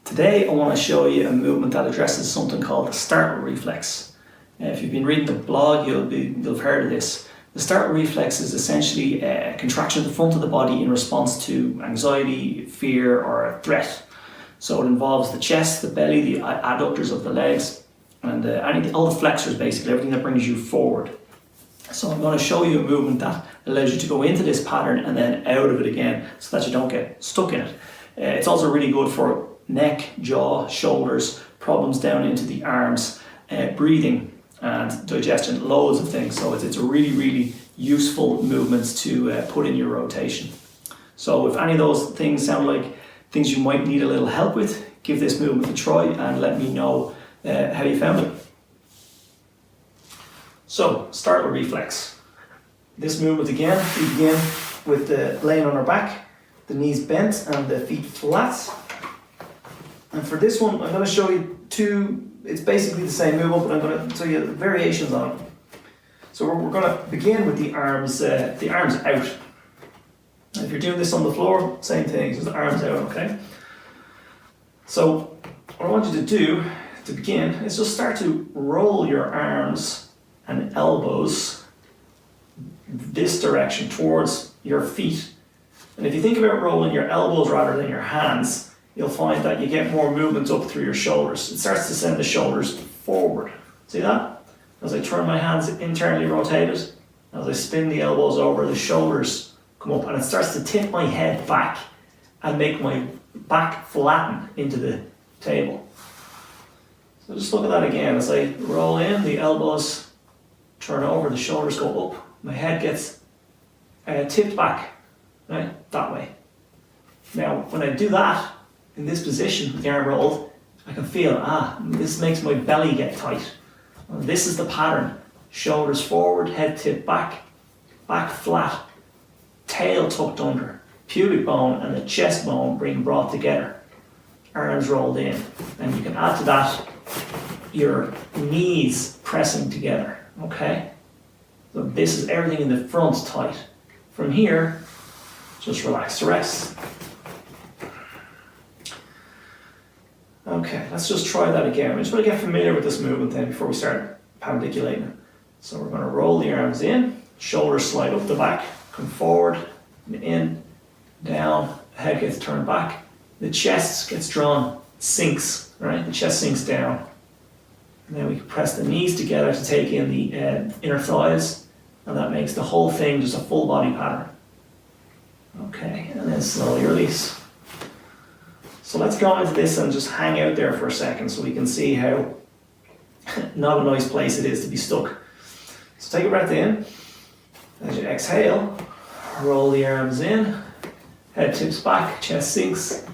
Today I want to show you a movement that addresses something called the startle reflex. If you've been reading the blog, you'll have heard of this. The startle reflex is essentially a contraction of the front of the body in response to anxiety, fear, or a threat. So it involves the chest, the belly, the adductors of the legs, and all the flexors, basically, everything that brings you forward. So I'm going to show you a movement that allows you to go into this pattern and then out of it again so that you don't get stuck in it. It's also really good for neck, jaw, shoulders, problems down into the arms, breathing and digestion, loads of things. So it's a really useful movement to put in your rotation. So if any of those things sound like things you might need a little help with, give this movement a try and let me know how you found it. So, startle reflex. This movement again, we begin with the laying on our back, the knees bent and the feet flat. And for this one, I'm going to show you it's basically the same movement, but I'm going to show you variations on it. So we're going to begin with the arms out. And if you're doing this on the floor, same thing, just the arms out, okay? So what I want you to do to begin is just start to roll your arms and elbows this direction towards your feet. And if you think about rolling your elbows rather than your hands, you'll find that you get more movement up through your shoulders. It starts to send the shoulders forward. See that? As I turn my hands internally rotated, as I spin the elbows over, the shoulders come up and it starts to tip my head back and make my back flatten into the table. So just look at that again. As I roll in, the elbows turn over, the shoulders go up, my head gets tipped back, right, that way. Now, when I do that, in this position, with the arm rolled, I can feel, this makes my belly get tight. And this is the pattern. Shoulders forward, head tipped back, back flat, tail tucked under, pubic bone and the chest bone being brought together, arms rolled in. And you can add to that your knees pressing together, okay? So this is everything in the front tight. From here, just relax the rest. Okay, let's just try that again. We just want to get familiar with this movement then before we start pandiculating it. So we're going to roll the arms in, shoulders slide up the back, come forward, in, down, head gets turned back, the chest gets drawn, sinks, right? The chest sinks down. And then we can press the knees together to take in the inner thighs, and that makes the whole thing just a full body pattern. Okay, and then slowly release. So let's go into this and just hang out there for a second so we can see how not a nice place it is to be stuck. So take a breath in. As you exhale, roll the arms in, head tips back, chest sinks,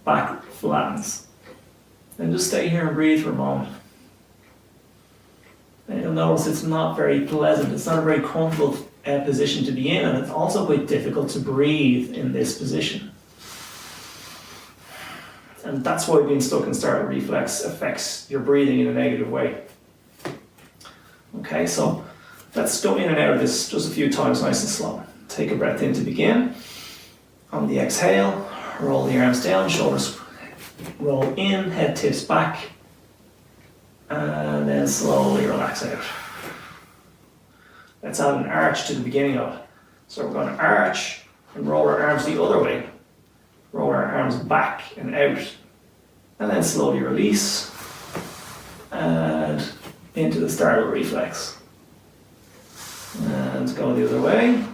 back flattens. Then just stay here and breathe for a moment. And you'll notice it's not very pleasant, it's not a very comfortable position to be in, and it's also quite difficult to breathe in this position. And that's why being stuck in startle reflex affects your breathing in a negative way. Okay, so let's go in and out of this just a few times, nice and slow. Take a breath in to begin. On the exhale, roll the arms down, shoulders roll in, head tips back, and then slowly relax out. Let's add an arch to the beginning of it. So we're going to arch and roll our arms the other way. Roll our arms back and out, and then slowly release and into the startle reflex. And go the other way.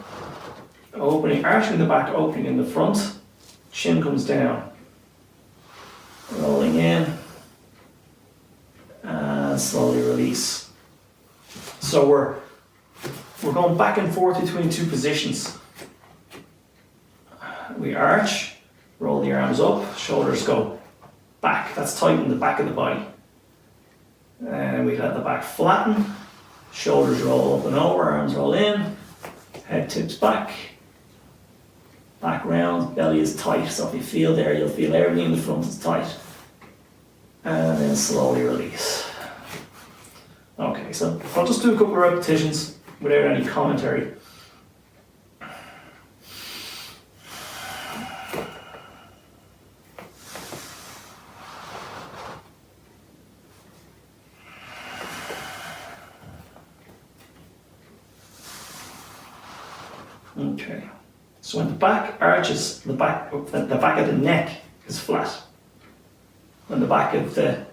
Opening, arching the back, opening in the front. Chin comes down. Rolling in and slowly release. So we're going back and forth between two positions. We arch. Roll the arms up, shoulders go back. That's tighten the back of the body. And we let the back flatten. Shoulders roll up and over, arms roll in. Head tips back. Back round, belly is tight. So if you feel there, you'll feel everything in the front is tight. And then slowly release. Okay, so I'll just do a couple of repetitions without any commentary. Okay. So when the back arches, the back of the neck is flat. When the back of the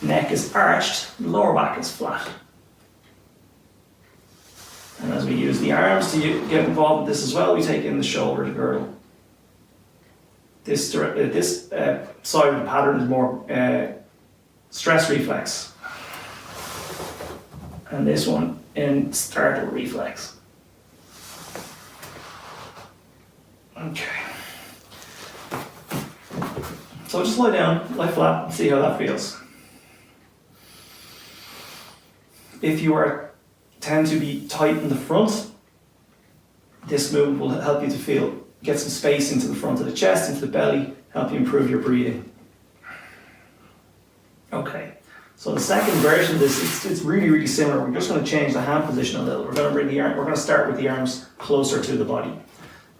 neck is arched, the lower back is flat. And as we use the arms to get involved with this as well, we take in the shoulder to girdle. This side of the pattern is more stress reflex. And this one in startle reflex. Okay. So just lie down, lie flat, and see how that feels. If you tend to be tight in the front, this movement will help you to get some space into the front of the chest, into the belly, help you improve your breathing. Okay, so the second version of this, it's really, really similar. We're just going to change the hand position a little. We're going to start with the arms closer to the body.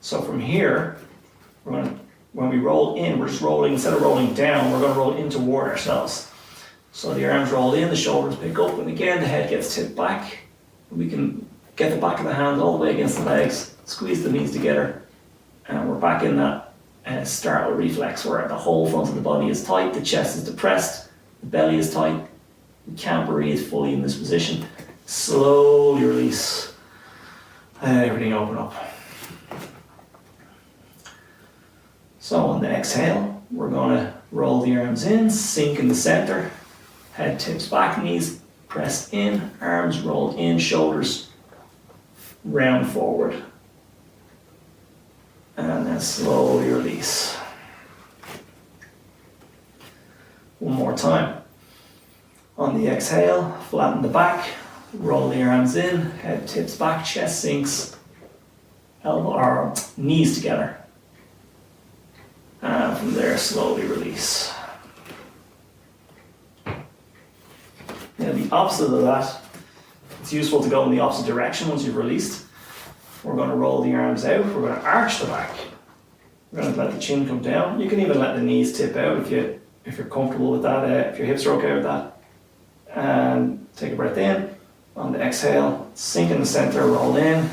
So from here, when we roll in, we're just rolling, instead of rolling down, we're going to roll in toward ourselves. So the arms roll in, the shoulders pick up, and again the head gets tipped back. We can get the back of the hand all the way against the legs, squeeze the knees together, and we're back in that startle reflex where the whole front of the body is tight, the chest is depressed, the belly is tight. We can't breathe fully in this position. Slowly release. Everything open up. So on the exhale, we're going to roll the arms in, sink in the center, head tips back, knees pressed in, arms rolled in, shoulders round forward. And then slowly release. One more time. On the exhale, flatten the back, roll the arms in, head tips back, chest sinks, elbow or knees together. And from there, slowly release. Now the opposite of that, it's useful to go in the opposite direction once you've released. We're going to roll the arms out, we're going to arch the back. We're going to let the chin come down. You can even let the knees tip out if you're comfortable with that, if your hips are okay with that. And take a breath in. On the exhale, sink in the center, roll in.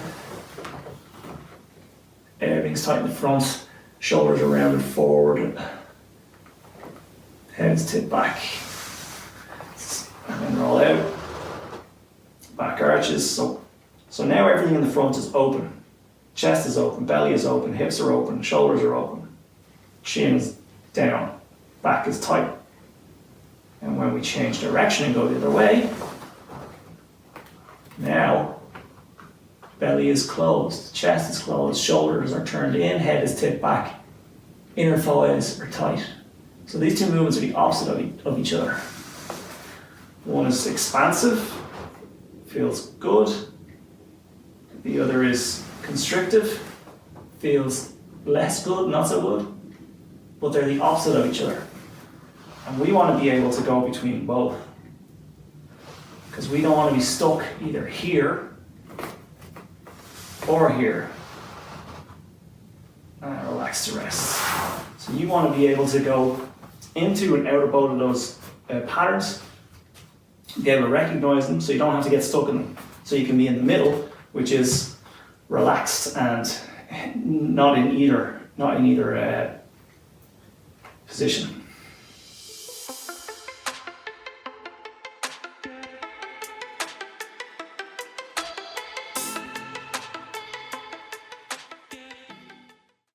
Everything's tight in the front. Shoulders are rounded forward, heads tip back, and then roll out, back arches. So now everything in the front is open. Chest is open, belly is open, hips are open, shoulders are open, chin is down, back is tight. And when we change direction and go the other way, now belly is closed, chest is closed, shoulders are turned in, head is tipped back, inner thighs are tight. So these two movements are the opposite of each other. One is expansive, feels good. The other is constrictive, feels less good, not so good. But they're the opposite of each other. And we want to be able to go between both. Because we don't want to be stuck either here or here. And relax to rest. So you want to be able to go into and out of both of those patterns, be able to recognize them so you don't have to get stuck in them. So you can be in the middle, which is relaxed and not in either position.